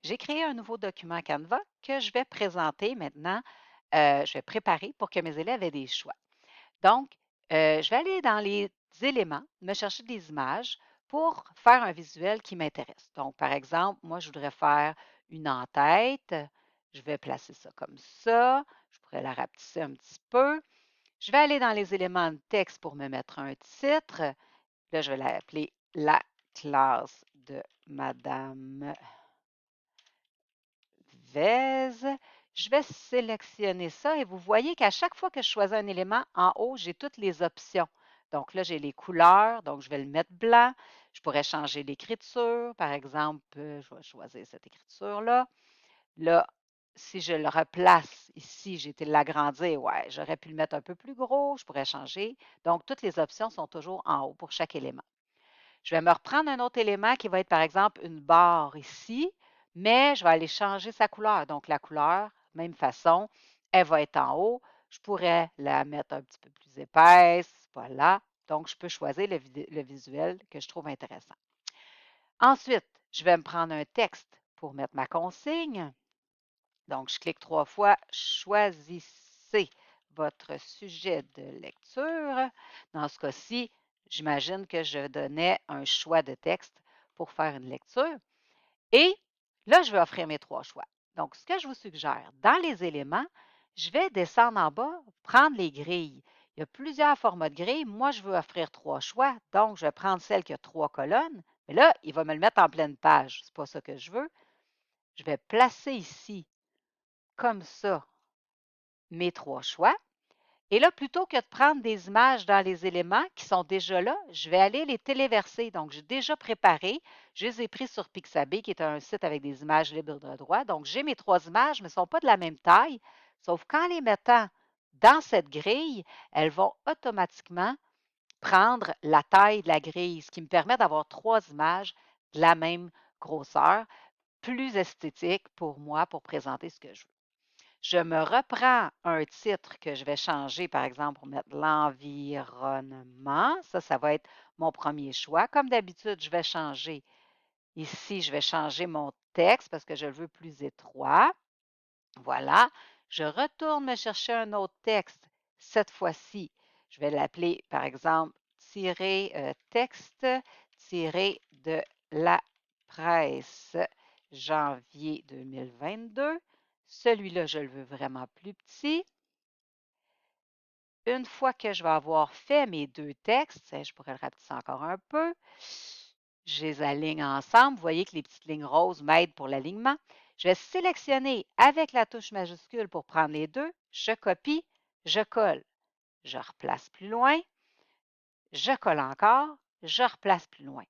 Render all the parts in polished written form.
j'ai créé un nouveau document Canva que je vais présenter maintenant, je vais préparer pour que mes élèves aient des choix. Donc, je vais aller dans les éléments, me chercher des images pour faire un visuel qui m'intéresse. Donc, par exemple, moi, je voudrais faire une en-tête. Je vais placer ça comme ça. Je pourrais la rapetisser un petit peu. Je vais aller dans les éléments de texte pour me mettre un titre. Là, je vais l'appeler la classe de Madame Vez. Je vais sélectionner ça et vous voyez qu'à chaque fois que je choisis un élément, en haut, j'ai toutes les options. Donc là, j'ai les couleurs, donc je vais le mettre blanc. Je pourrais changer l'écriture. Par exemple, je vais choisir cette écriture-là. Là, si je le replace ici, j'ai été l'agrandir, ouais, j'aurais pu le mettre un peu plus gros, je pourrais changer. Donc, toutes les options sont toujours en haut pour chaque élément. Je vais me reprendre un autre élément qui va être, par exemple, une barre ici, mais je vais aller changer sa couleur. Donc, la couleur, même façon, elle va être en haut. Je pourrais la mettre un petit peu plus épaisse, voilà. Donc, je peux choisir le visuel que je trouve intéressant. Ensuite, je vais me prendre un texte pour mettre ma consigne. Donc, je clique 3 fois, choisissez votre sujet de lecture. Dans ce cas-ci, j'imagine que je donnais un choix de texte pour faire une lecture. Et là, je vais offrir mes 3 choix. Donc, ce que je vous suggère, dans les éléments, je vais descendre en bas, prendre les grilles. Il y a plusieurs formats de grilles. Moi, je veux offrir 3 choix. Donc, je vais prendre celle qui a 3 colonnes. Mais là, il va me le mettre en pleine page. Ce n'est pas ça que je veux. Je vais placer ici comme ça mes 3 choix. Et là, plutôt que de prendre des images dans les éléments qui sont déjà là, je vais aller les téléverser. Donc, j'ai déjà préparé. Je les ai pris sur Pixabay, qui est un site avec des images libres de droit. Donc, j'ai mes 3 images, mais elles ne sont pas de la même taille. Sauf qu'en les mettant dans cette grille, elles vont automatiquement prendre la taille de la grille, ce qui me permet d'avoir 3 images de la même grosseur, plus esthétique pour moi pour présenter ce que je veux. Je me reprends un titre que je vais changer, par exemple, pour mettre l'environnement. Ça va être mon premier choix. Comme d'habitude, je vais changer. Ici, je vais changer mon texte parce que je le veux plus étroit. Voilà. Je retourne me chercher un autre texte. Cette fois-ci, je vais l'appeler, par exemple, texte tiré de la presse janvier 2022. Celui-là, je le veux vraiment plus petit. Une fois que je vais avoir fait mes 2 textes, je pourrais le rapetisser encore un peu, je les aligne ensemble. Vous voyez que les petites lignes roses m'aident pour l'alignement. Je vais sélectionner avec la touche majuscule pour prendre les deux. Je copie, je colle. Je replace plus loin. Je colle encore. Je replace plus loin.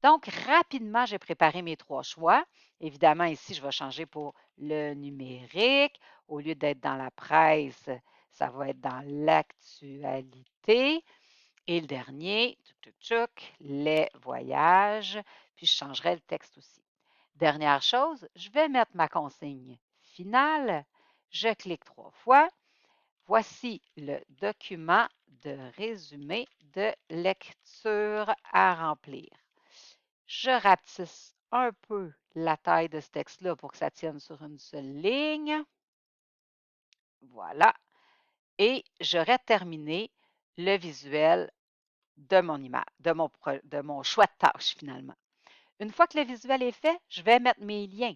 Donc, rapidement, j'ai préparé mes 3 choix. Évidemment, ici, je vais changer pour le numérique. Au lieu d'être dans la presse, ça va être dans l'actualité. Et le dernier, les voyages. Puis, je changerai le texte aussi. Dernière chose, je vais mettre ma consigne finale. Je clique 3 fois. Voici le document de résumé de lecture à remplir. Je rapetisse un peu la taille de ce texte-là pour que ça tienne sur une seule ligne. Voilà. Et j'aurai terminé le visuel de mon image, de mon choix de tâche finalement. Une fois que le visuel est fait, je vais mettre mes liens.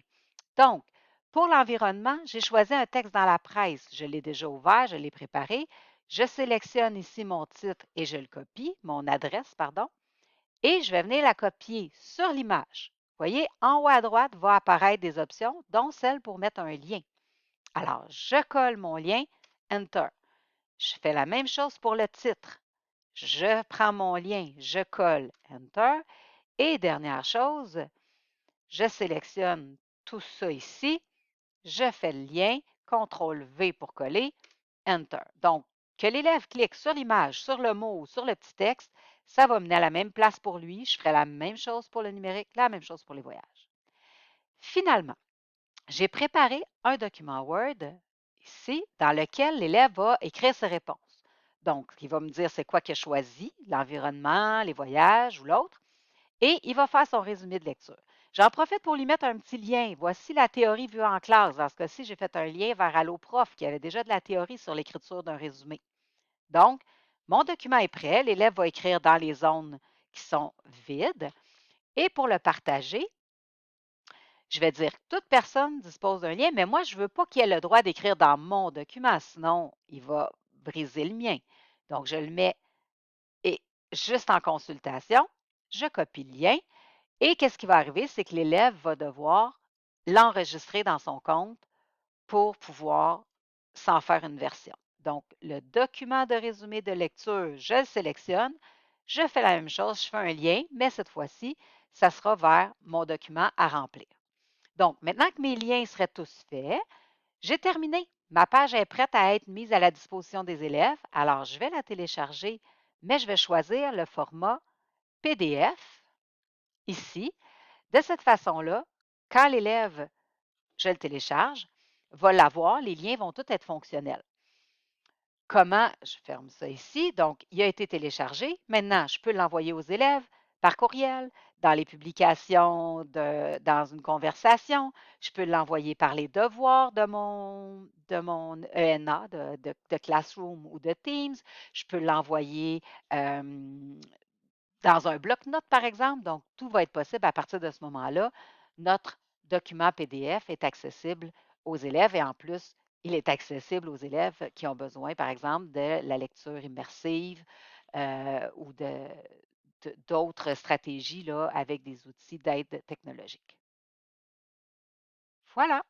Donc, pour l'environnement, j'ai choisi un texte dans la presse. Je l'ai déjà ouvert, je l'ai préparé. Je sélectionne ici mon titre et je le copie, mon adresse, pardon. Et je vais venir la copier sur l'image. Vous voyez, en haut à droite va apparaître des options, dont celle pour mettre un lien. Alors, je colle mon lien, Enter. Je fais la même chose pour le titre. Je prends mon lien, je colle, Enter. Et dernière chose, je sélectionne tout ça ici. Je fais le lien, CTRL-V pour coller, Enter. Donc, que l'élève clique sur l'image, sur le mot ou sur le petit texte, ça va mener à la même place pour lui. Je ferai la même chose pour le numérique, la même chose pour les voyages. Finalement, j'ai préparé un document Word ici dans lequel l'élève va écrire ses réponses. Donc, il va me dire c'est quoi qu'il a choisi, l'environnement, les voyages ou l'autre, et il va faire son résumé de lecture. J'en profite pour lui mettre un petit lien. Voici la théorie vue en classe. Dans ce cas-ci, j'ai fait un lien vers AlloProf qui avait déjà de la théorie sur l'écriture d'un résumé. Donc, mon document est prêt. L'élève va écrire dans les zones qui sont vides. Et pour le partager, je vais dire que toute personne dispose d'un lien, mais moi, je ne veux pas qu'il ait le droit d'écrire dans mon document, sinon il va briser le mien. Donc, je le mets et juste en consultation, je copie le lien et qu'est-ce qui va arriver? C'est que l'élève va devoir l'enregistrer dans son compte pour pouvoir s'en faire une version. Donc, le document de résumé de lecture, je le sélectionne, je fais la même chose, je fais un lien, mais cette fois-ci, ça sera vers mon document à remplir. Donc, maintenant que mes liens seraient tous faits, j'ai terminé. Ma page est prête à être mise à la disposition des élèves. Alors, je vais la télécharger, mais je vais choisir le format PDF ici. De cette façon-là, quand l'élève, je le télécharge, va l'avoir, les liens vont tous être fonctionnels. Comment, je ferme ça ici, donc il a été téléchargé. Maintenant, je peux l'envoyer aux élèves par courriel, dans les publications, dans une conversation. Je peux l'envoyer par les devoirs de mon ENA, de Classroom ou de Teams. Je peux l'envoyer dans un bloc-notes, par exemple. Donc, tout va être possible à partir de ce moment-là. Notre document PDF est accessible aux élèves et en plus, il est accessible aux élèves qui ont besoin, par exemple, de la lecture immersive ou d'autres stratégies là, avec des outils d'aide technologique. Voilà.